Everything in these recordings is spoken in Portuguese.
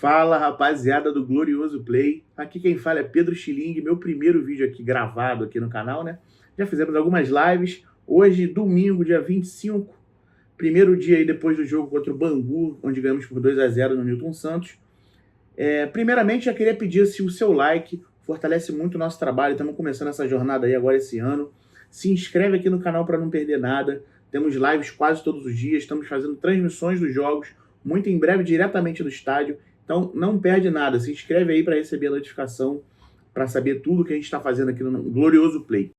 Fala, rapaziada do Glorioso Play. Aqui quem fala é Pedro Schilling, meu primeiro vídeo aqui gravado aqui no canal, né? Já fizemos algumas lives. Hoje, domingo, dia 25, primeiro dia aí depois do jogo contra o Bangu, onde ganhamos por 2-0 no Newton Santos. Primeiramente, já queria pedir o seu like, fortalece muito o nosso trabalho. Estamos começando essa jornada aí agora esse ano. Se inscreve aqui no canal para não perder nada. Temos lives quase todos os dias, estamos fazendo transmissões dos jogos, muito em breve diretamente do estádio. Então não perde nada, se inscreve aí para receber a notificação, para saber tudo que a gente está fazendo aqui no Glorioso Play.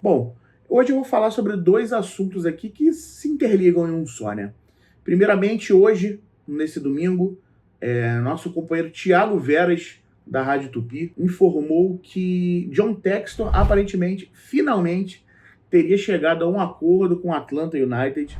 Bom, hoje eu vou falar sobre dois assuntos aqui que se interligam em um só, né? Primeiramente, hoje, nesse domingo, nosso companheiro Thiago Veras, da Rádio Tupi, informou que John Textor, aparentemente, finalmente, teria chegado a um acordo com o Atlanta United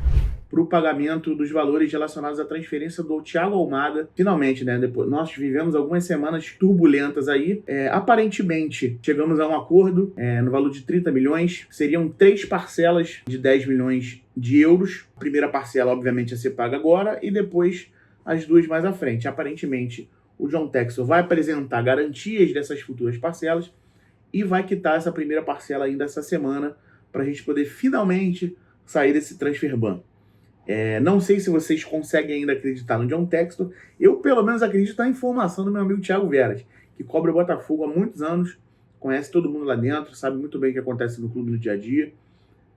para o pagamento dos valores relacionados à transferência do Thiago Almada. Finalmente, né? Depois, nós vivemos algumas semanas turbulentas aí. Aparentemente, chegamos a um acordo no valor de 30 milhões. Seriam 3 parcelas de 10 milhões de euros. A primeira parcela, obviamente, ia ser paga agora e depois as duas mais à frente. Aparentemente, o John Textor vai apresentar garantias dessas futuras parcelas e vai quitar essa primeira parcela ainda essa semana para a gente poder finalmente sair desse transfer ban. Não sei se vocês conseguem ainda acreditar no John Textor. Eu, pelo menos, acredito na informação do meu amigo Thiago Veras, que cobre o Botafogo há muitos anos, conhece todo mundo lá dentro, sabe muito bem o que acontece no clube no dia a dia.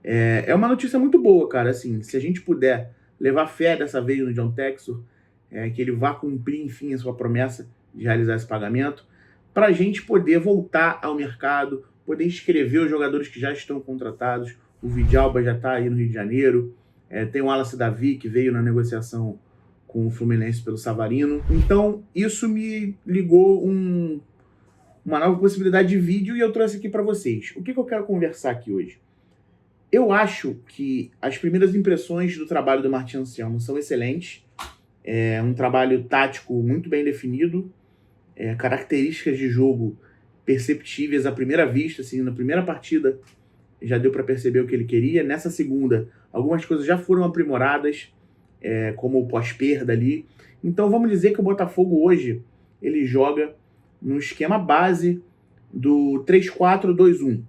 É uma notícia muito boa, cara. Assim, se a gente puder levar fé dessa vez no John Textor, que ele vá cumprir, enfim, a sua promessa de realizar esse pagamento, para a gente poder voltar ao mercado, poder inscrever os jogadores que já estão contratados. O Vidalba já está aí no Rio de Janeiro. Tem o Wallace Davi, que veio na negociação com o Fluminense pelo Savarino. Então, isso me ligou uma nova possibilidade de vídeo e eu trouxe aqui para vocês. O que eu quero conversar aqui hoje? Eu acho que as primeiras impressões do trabalho do Martin Anselmo são excelentes. É um trabalho tático muito bem definido, características de jogo perceptíveis à primeira vista, assim, na primeira partida já deu para perceber o que ele queria. Nessa segunda, algumas coisas já foram aprimoradas, como o pós-perda ali. Então vamos dizer que o Botafogo hoje ele joga no esquema base do 3-4-2-1.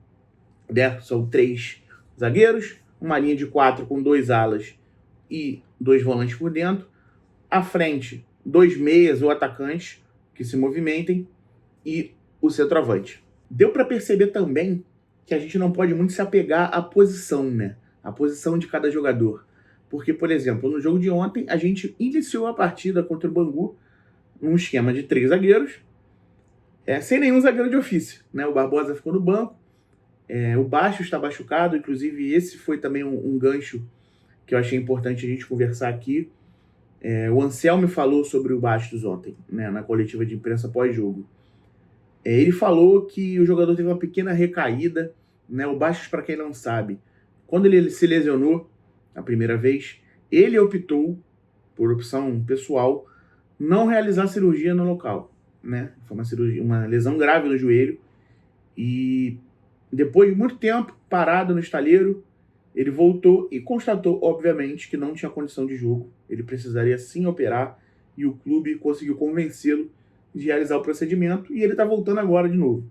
São 3 zagueiros, uma linha de 4 com 2 alas e 2 volantes por dentro. À frente, 2 meias ou atacantes que se movimentem e o centroavante. Deu para perceber também que a gente não pode muito se apegar à posição, né? A posição de cada jogador. Porque, por exemplo, no jogo de ontem, a gente iniciou a partida contra o Bangu num esquema de 3 zagueiros, sem nenhum zagueiro de ofício, né? O Barbosa ficou no banco, o Baixo está machucado, inclusive esse foi também um gancho que eu achei importante a gente conversar aqui. O Anselmo falou sobre o Bastos ontem, né, na coletiva de imprensa pós-jogo. Ele falou que o jogador teve uma pequena recaída, né? O Bastos, para quem não sabe, quando ele se lesionou a primeira vez, ele optou, por opção pessoal, não realizar cirurgia no local, né? Foi uma lesão grave no joelho e depois de muito tempo parado no estaleiro, ele voltou e constatou, obviamente, que não tinha condição de jogo. Ele precisaria sim operar e o clube conseguiu convencê-lo de realizar o procedimento e ele está voltando agora de novo.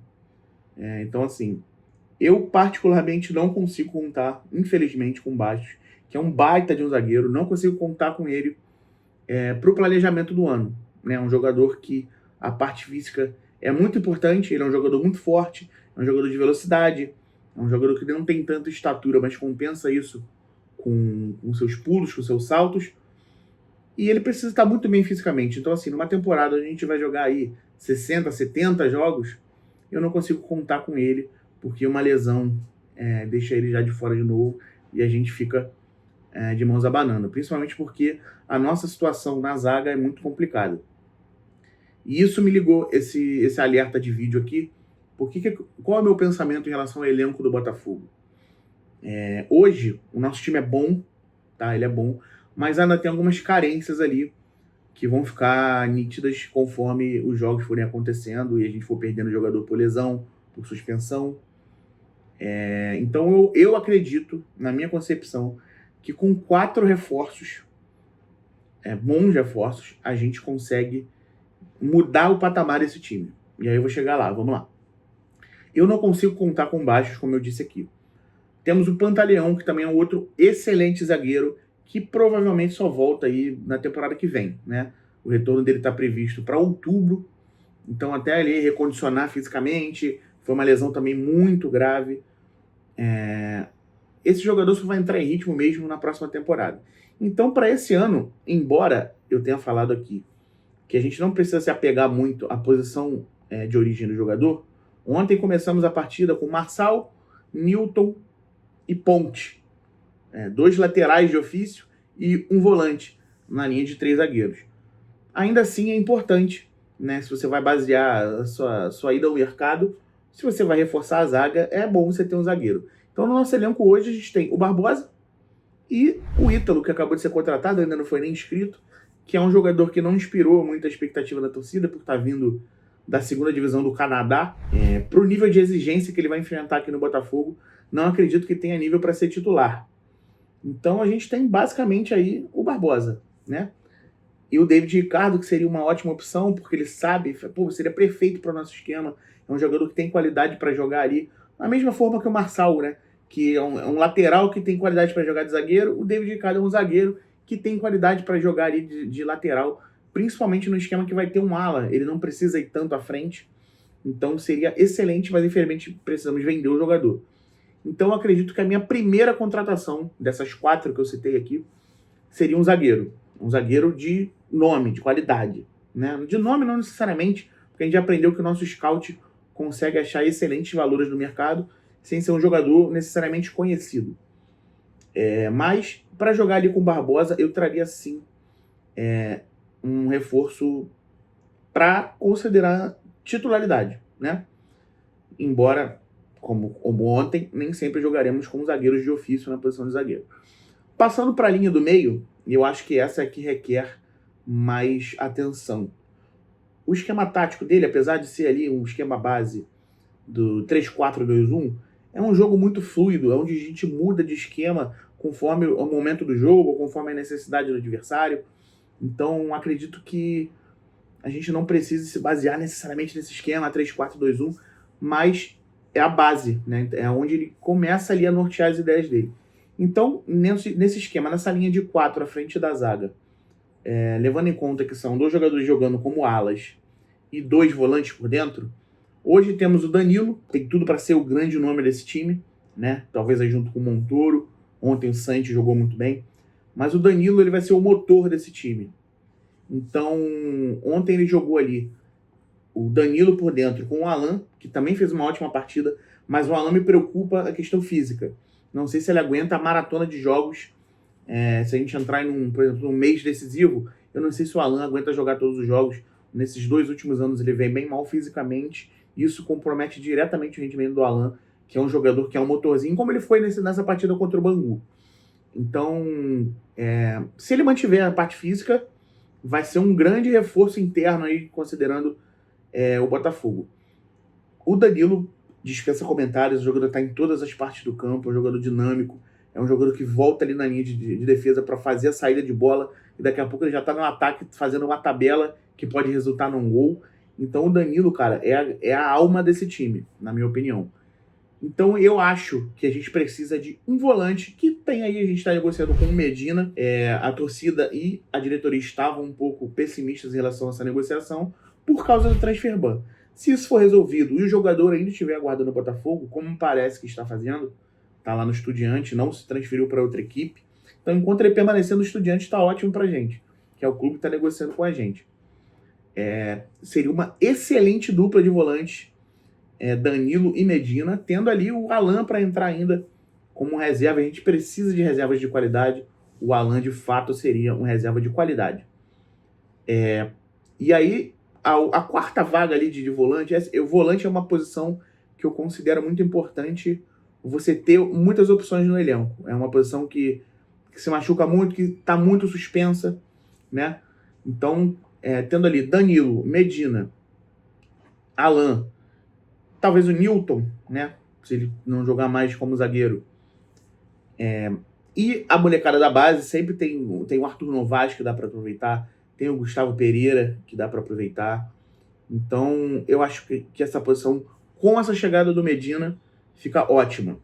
Então, assim, eu particularmente não consigo contar, infelizmente, com o Bastos, que é um baita de um zagueiro, não consigo contar com ele para o planejamento do ano. É um jogador que a parte física é muito importante, ele é um jogador muito forte, é um jogador de velocidade, é um jogador que não tem tanta estatura, mas compensa isso com seus pulos, com seus saltos. E ele precisa estar muito bem fisicamente. Então, assim, numa temporada onde a gente vai jogar aí 60, 70 jogos, eu não consigo contar com ele, porque uma lesão deixa ele já de fora de novo e a gente fica de mãos abanando. Principalmente porque a nossa situação na zaga é muito complicada. E isso me ligou esse alerta de vídeo aqui. Qual é o meu pensamento em relação ao elenco do Botafogo? Hoje, o nosso time é bom, tá? Ele é bom, mas ainda tem algumas carências ali que vão ficar nítidas conforme os jogos forem acontecendo e a gente for perdendo jogador por lesão, por suspensão. Então eu acredito, na minha concepção, que com 4 reforços bons reforços, a gente consegue mudar o patamar desse time. E aí eu vou chegar lá, vamos lá. Eu não consigo contar com baixos, como eu disse aqui. Temos o Pantaleão, que também é um outro excelente zagueiro, que provavelmente só volta aí na temporada que vem, né? O retorno dele está previsto para outubro, então até ele recondicionar fisicamente, foi uma lesão também muito grave. Esse jogador só vai entrar em ritmo mesmo na próxima temporada. Então, para esse ano, embora eu tenha falado aqui que a gente não precisa se apegar muito à posição de origem do jogador, ontem começamos a partida com Marçal, Newton e Ponte. 2 laterais de ofício e um volante na linha de 3 zagueiros. Ainda assim é importante, né, se você vai basear a sua ida ao mercado, se você vai reforçar a zaga, é bom você ter um zagueiro. Então no nosso elenco hoje a gente tem o Barbosa e o Ítalo, que acabou de ser contratado, ainda não foi nem inscrito, que é um jogador que não inspirou muita expectativa da torcida, por estar vindo da segunda divisão do Canadá. Para o nível de exigência que ele vai enfrentar aqui no Botafogo, não acredito que tenha nível para ser titular. Então a gente tem basicamente aí o Barbosa, né? E o David Ricardo, que seria uma ótima opção, porque ele sabe, seria perfeito para o nosso esquema. É um jogador que tem qualidade para jogar ali, da mesma forma que o Marçal, né? Que é um lateral que tem qualidade para jogar de zagueiro. O David Ricardo é um zagueiro que tem qualidade para jogar ali de lateral, principalmente no esquema que vai ter um ala. Ele não precisa ir tanto à frente. Então seria excelente, mas infelizmente precisamos vender o jogador. Então eu acredito que a minha primeira contratação, dessas 4 que eu citei aqui, seria um zagueiro. Um zagueiro de nome, de qualidade. Né? De nome não necessariamente, porque a gente já aprendeu que o nosso scout consegue achar excelentes valores no mercado, sem ser um jogador necessariamente conhecido. Mas, para jogar ali com o Barbosa, eu traria sim um reforço para considerar titularidade. Né? Embora, como ontem, nem sempre jogaremos com zagueiros de ofício na posição de zagueiro. Passando para a linha do meio, eu acho que essa é que requer mais atenção. O esquema tático dele, apesar de ser ali um esquema base do 3-4-2-1, é um jogo muito fluido, onde a gente muda de esquema conforme o momento do jogo, conforme a necessidade do adversário. Então, acredito que a gente não precisa se basear necessariamente nesse esquema 3-4-2-1, mas é a base, né? É onde ele começa ali a nortear as ideias dele. Então, nesse esquema, nessa linha de 4 à frente da zaga, levando em conta que são 2 jogadores jogando como alas e 2 volantes por dentro, hoje temos o Danilo, tem tudo para ser o grande nome desse time, né? Talvez aí junto com o Montoro. Ontem o Santos jogou muito bem. Mas o Danilo ele vai ser o motor desse time. Então, ontem ele jogou ali o Danilo por dentro com o Alan, que também fez uma ótima partida, mas o Alan me preocupa a questão física. Não sei se ele aguenta a maratona de jogos. Se a gente entrar por exemplo, num mês decisivo, eu não sei se o Alan aguenta jogar todos os jogos. Nesses 2 últimos anos ele vem bem mal fisicamente. Isso compromete diretamente o rendimento do Alan, que é um jogador que é um motorzinho, como ele foi nessa partida contra o Bangu. Então, se ele mantiver a parte física, vai ser um grande reforço interno aí, considerando o Botafogo. O Danilo dispensa comentários, o jogador está em todas as partes do campo, é um jogador dinâmico, é um jogador que volta ali na linha de defesa para fazer a saída de bola, e daqui a pouco ele já está no ataque fazendo uma tabela que pode resultar num gol. Então o Danilo, cara, é a alma desse time, na minha opinião. Então eu acho que a gente precisa de um volante que tem aí, a gente está negociando com o Medina. A torcida e a diretoria estavam um pouco pessimistas em relação a essa negociação por causa do transfer ban. Se isso for resolvido e o jogador ainda estiver aguardando o Botafogo, como parece que está fazendo, está lá no Estudiante, não se transferiu para outra equipe. Então, enquanto ele permanecer no Estudiante, está ótimo para a gente, que é o clube que está negociando com a gente. Seria uma excelente dupla de volantes, Danilo e Medina, tendo ali o Alan para entrar ainda como reserva. A gente precisa de reservas de qualidade. O Alan, de fato, seria um reserva de qualidade. E aí, a quarta vaga ali de volante, o volante é uma posição que eu considero muito importante você ter muitas opções no elenco. É uma posição que se machuca muito, que está muito suspensa, né? Então, tendo ali Danilo, Medina, Alan, talvez o Newton, né? Se ele não jogar mais como zagueiro. E a molecada da base sempre tem o Arthur Novaes, que dá para aproveitar, tem o Gustavo Pereira, que dá para aproveitar. Então, eu acho que essa posição, com essa chegada do Medina, fica ótima.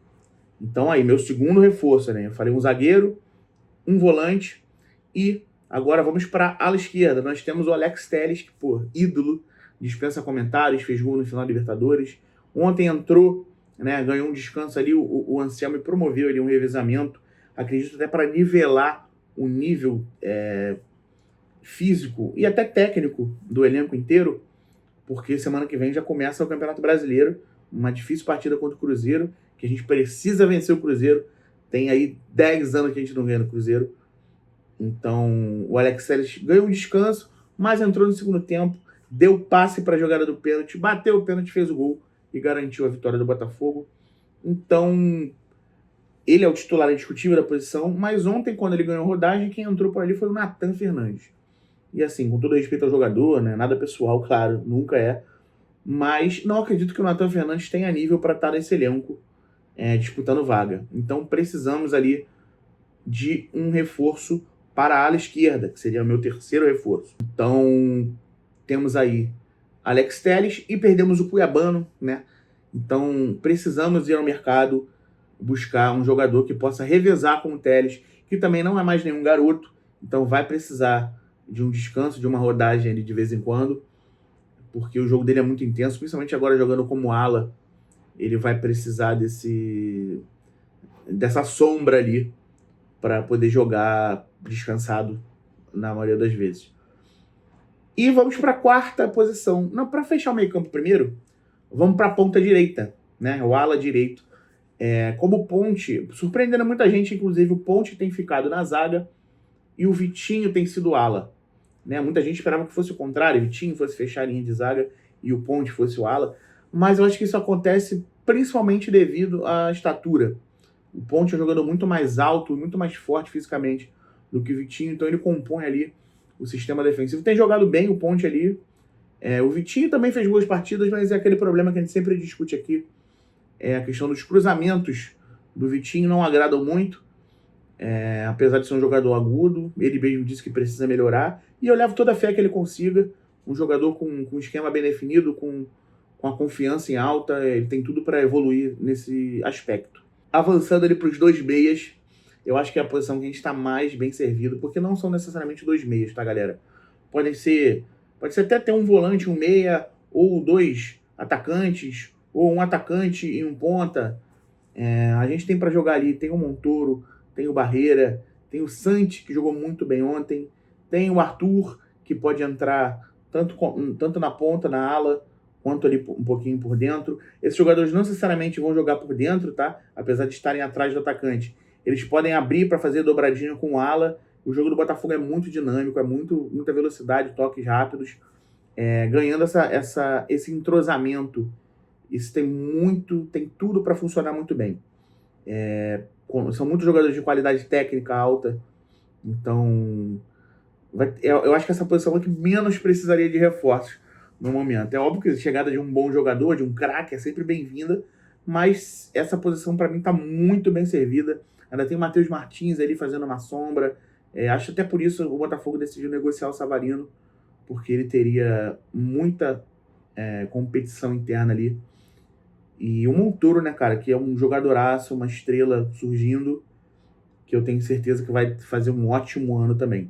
Então, aí, meu segundo reforço, né? Eu falei um zagueiro, um volante e agora vamos para a ala esquerda. Nós temos o Alex Telles, que, pô, ídolo, dispensa comentários, fez gol no final da Libertadores. Ontem entrou, né, ganhou um descanso ali, o Anselmo promoveu ali um revezamento, acredito até para nivelar o nível físico e até técnico do elenco inteiro, porque semana que vem já começa o Campeonato Brasileiro, uma difícil partida contra o Cruzeiro, que a gente precisa vencer o Cruzeiro. Tem aí 10 anos que a gente não ganha no Cruzeiro. Então, o Alex Telles ganhou um descanso, mas entrou no segundo tempo, deu passe para a jogada do pênalti, bateu o pênalti, fez o gol e garantiu a vitória do Botafogo. Então, ele é o titular indiscutível da posição, mas ontem, quando ele ganhou rodagem, quem entrou por ali foi o Nathan Fernandes. E assim, com todo respeito ao jogador, né, nada pessoal, claro, nunca é, mas não acredito que o Nathan Fernandes tenha nível para estar nesse elenco disputando vaga. Então, precisamos ali de um reforço para a ala esquerda, que seria o meu terceiro reforço. Então, temos aí Alex Telles e perdemos o Cuiabano, né? Então, precisamos ir ao mercado buscar um jogador que possa revezar com o Telles, que também não é mais nenhum garoto, então vai precisar de um descanso, de uma rodagem ali de vez em quando, porque o jogo dele é muito intenso, principalmente agora jogando como ala, ele vai precisar dessa sombra ali para poder jogar descansado na maioria das vezes. E vamos para a quarta posição. Não, para fechar o meio-campo primeiro, vamos para a ponta direita, né? O ala direito. Como ponte, surpreendendo muita gente, inclusive o Ponte tem ficado na zaga e o Vitinho tem sido ala. Né? Muita gente esperava que fosse o contrário, o Vitinho fosse fechar a linha de zaga e o Ponte fosse o ala. Mas eu acho que isso acontece principalmente devido à estatura. O Ponte é um jogador muito mais alto, muito mais forte fisicamente do que o Vitinho, então ele compõe ali o sistema defensivo. Tem jogado bem o Ponte ali. O Vitinho também fez boas partidas, mas é aquele problema que a gente sempre discute aqui. A questão dos cruzamentos do Vitinho não agradam muito. Apesar de ser um jogador agudo, ele mesmo disse que precisa melhorar. E eu levo toda a fé que ele consiga. Um jogador com um esquema bem definido, com a confiança em alta, ele tem tudo para evoluir nesse aspecto. Avançando ali para os dois meias, eu acho que é a posição que a gente está mais bem servido, porque não são necessariamente dois meias, tá, galera? Pode ser até ter um volante, um meia, ou dois atacantes, ou um atacante e um ponta. A gente tem para jogar ali, tem o Montoro, tem o Barreira, tem o Santi, que jogou muito bem ontem, tem o Arthur, que pode entrar tanto na ponta, na ala, quanto ali um pouquinho por dentro. Esses jogadores não necessariamente vão jogar por dentro, tá? Apesar de estarem atrás do atacante. Eles podem abrir para fazer dobradinha com o ala. O jogo do Botafogo é muito dinâmico, muita velocidade, toques rápidos. Ganhando esse entrosamento. Isso tem tudo para funcionar muito bem. São muitos jogadores de qualidade técnica alta. Então, eu acho que essa posição é que menos precisaria de reforços no momento. É óbvio que a chegada de um bom jogador, de um craque, é sempre bem-vinda, mas essa posição para mim está muito bem servida. Ainda tem o Matheus Martins ali fazendo uma sombra. Acho até por isso o Botafogo decidiu negociar o Savarino, porque ele teria muita competição interna ali. E o Montoro, né, cara, que é um jogadoraço, uma estrela surgindo, que eu tenho certeza que vai fazer um ótimo ano também.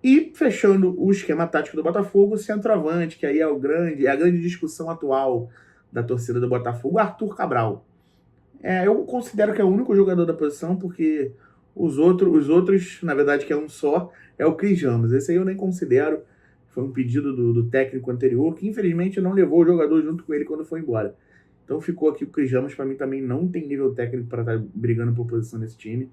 E fechando o esquema tático do Botafogo, o centroavante, que aí é a grande discussão atual da torcida do Botafogo, Arthur Cabral. Eu considero que é o único jogador da posição, porque os outros, na verdade, que é um só, é o Cris Ramos. Esse aí eu nem considero, foi um pedido do técnico anterior, que infelizmente não levou o jogador junto com ele quando foi embora. Então ficou aqui o Cris Ramos, para mim também não tem nível técnico para estar brigando por posição nesse time.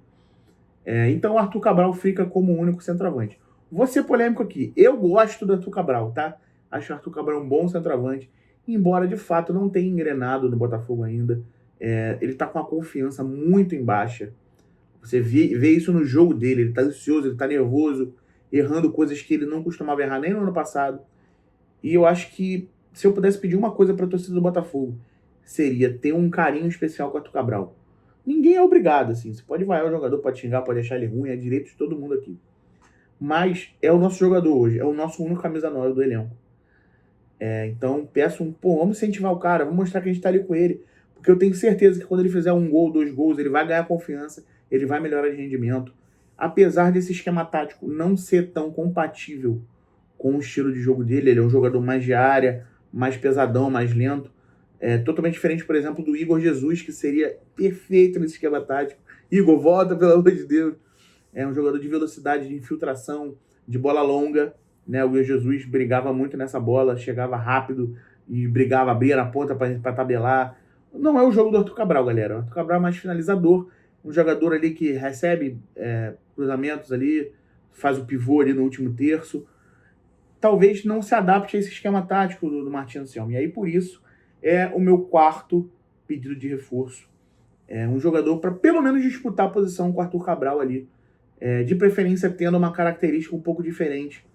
Então o Arthur Cabral fica como o único centroavante. Vou ser polêmico aqui. Eu gosto do Arthur Cabral, tá? Acho o Arthur Cabral um bom centroavante, embora de fato não tenha engrenado no Botafogo ainda. Ele tá com a confiança muito em baixa. Você vê isso no jogo dele. Ele tá ansioso, ele tá nervoso, errando coisas que ele não costumava errar nem no ano passado. E eu acho que se eu pudesse pedir uma coisa pra torcida do Botafogo, seria ter um carinho especial com o Arthur Cabral. Ninguém é obrigado, assim. Você pode vaiar o jogador, pode xingar, pode achar ele ruim, é direito de todo mundo aqui. Mas é o nosso jogador hoje, é o nosso único camisa 9 do elenco. Então peço vamos incentivar o cara, vamos mostrar que a gente tá ali com ele. Porque eu tenho certeza que quando ele fizer 1 gol, 2 gols, ele vai ganhar confiança, ele vai melhorar de rendimento. Apesar desse esquema tático não ser tão compatível com o estilo de jogo dele, ele é um jogador mais de área, mais pesadão, mais lento. É totalmente diferente, por exemplo, do Igor Jesus, que seria perfeito nesse esquema tático. Igor, volta, pelo amor de Deus. É um jogador de velocidade, de infiltração, de bola longa. Né? O Igor Jesus brigava muito nessa bola, chegava rápido e brigava, abria na ponta para tabelar. Não é o jogo do Arthur Cabral, galera. O Arthur Cabral é mais finalizador, um jogador ali que recebe cruzamentos ali, faz o pivô ali no último terço. Talvez não se adapte a esse esquema tático do Martin Anselmi. E aí, por isso, é o meu quarto pedido de reforço. É um jogador para pelo menos disputar a posição com o Arthur Cabral ali. De preferência tendo uma característica um pouco diferente,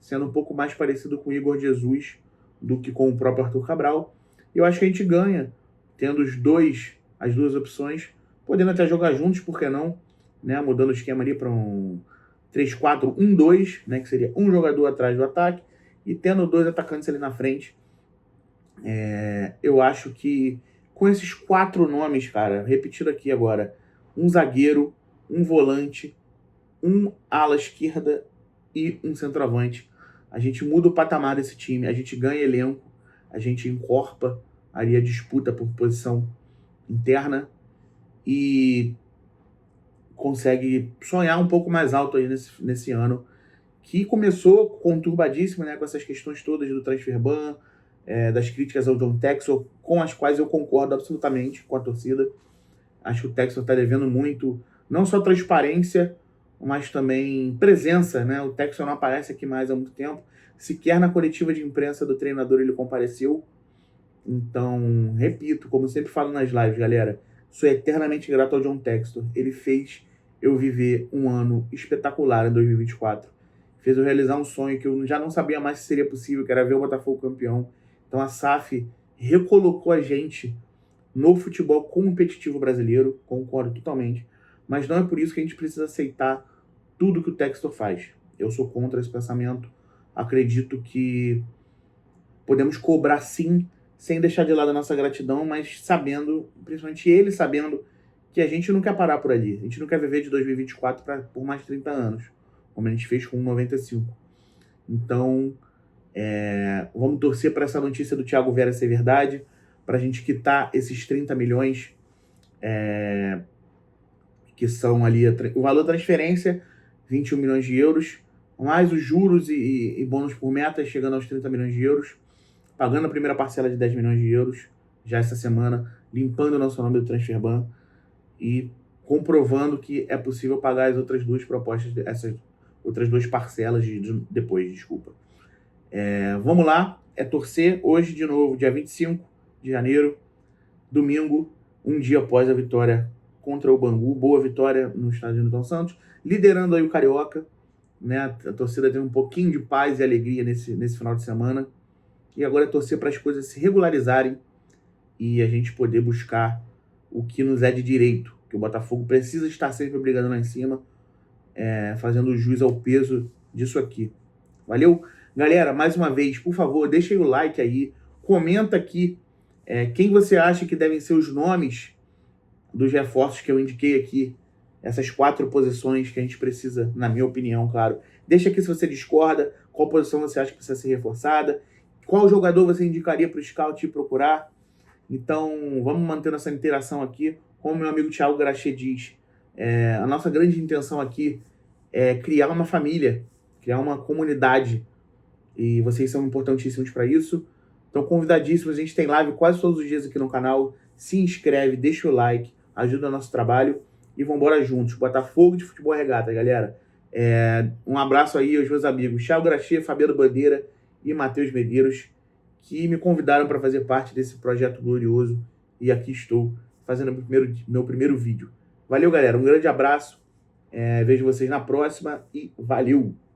sendo um pouco mais parecido com o Igor Jesus do que com o próprio Arthur Cabral. Eu acho que a gente ganha tendo as duas opções, podendo até jogar juntos, por que não? Né? Mudando o esquema ali para um 3-4-1-2, né? Que seria um jogador atrás do ataque, e tendo 2 atacantes ali na frente. Eu acho que com esses 4 nomes, cara, repetido aqui agora, um zagueiro, um volante, um ala esquerda e um centroavante, a gente muda o patamar desse time, a gente ganha elenco, a gente encorpa ali a disputa por posição interna e consegue sonhar um pouco mais alto aí nesse ano, que começou conturbadíssimo, né, com essas questões todas do transfer ban, das críticas ao John Textor, com as quais eu concordo absolutamente com a torcida. Acho que o Textor está devendo muito, não só transparência, mas também presença, né? O Textor não aparece aqui mais há muito tempo. Sequer na coletiva de imprensa do treinador ele compareceu. Então, repito, como sempre falo nas lives, galera, sou eternamente grato ao John Textor. Ele fez eu viver um ano espetacular em 2024. Fez eu realizar um sonho que eu já não sabia mais se seria possível, que era ver o Botafogo campeão. Então a SAF recolocou a gente no futebol competitivo brasileiro, concordo totalmente, mas não é por isso que a gente precisa aceitar tudo que o Textor faz. Eu sou contra esse pensamento, acredito que podemos cobrar sim, sem deixar de lado a nossa gratidão, mas sabendo, principalmente ele sabendo, que a gente não quer parar por ali, a gente não quer viver de 2024 por mais de 30 anos, como a gente fez com 95. Então, vamos torcer para essa notícia do Thiago Vera ser verdade, para a gente quitar esses 30 milhões, que são ali o valor da transferência, 21 milhões de euros, mais os juros e bônus por meta, chegando aos 30 milhões de euros, pagando a primeira parcela de 10 milhões de euros, já essa semana, limpando o nosso nome do transfer ban e comprovando que é possível pagar as outras 2 propostas, essas outras 2 parcelas depois, desculpa. Vamos lá, torcer hoje de novo, dia 25 de janeiro, domingo, um dia após a vitória contra o Bangu, boa vitória no estádio Newton Santos, liderando aí o Carioca, né? A torcida teve um pouquinho de paz e alegria nesse final de semana, e agora é torcer para as coisas se regularizarem e a gente poder buscar o que nos é de direito, que o Botafogo precisa estar sempre brigando lá em cima, fazendo jus ao peso disso aqui. Valeu? Galera, mais uma vez, por favor, deixa aí o like aí, comenta aqui quem você acha que devem ser os nomes dos reforços que eu indiquei aqui, essas 4 posições que a gente precisa, na minha opinião, claro. Deixa aqui se você discorda, qual posição você acha que precisa ser reforçada, qual jogador você indicaria para o scout ir procurar. Então, vamos mantendo essa interação aqui. Como meu amigo Thiago Graxê diz, a nossa grande intenção aqui é criar uma família, criar uma comunidade, e vocês são importantíssimos para isso. Então, convidadíssimos, a gente tem live quase todos os dias aqui no canal. Se inscreve, deixa o like, ajuda o nosso trabalho e vamos embora juntos. Botafogo de Futebol Regata, galera. Um abraço aí aos meus amigos Thiago Graxê, Fabiano Bandeira e Matheus Medeiros, que me convidaram para fazer parte desse projeto glorioso. E aqui estou fazendo meu primeiro vídeo. Valeu, galera. Um grande abraço. Vejo vocês na próxima e valeu!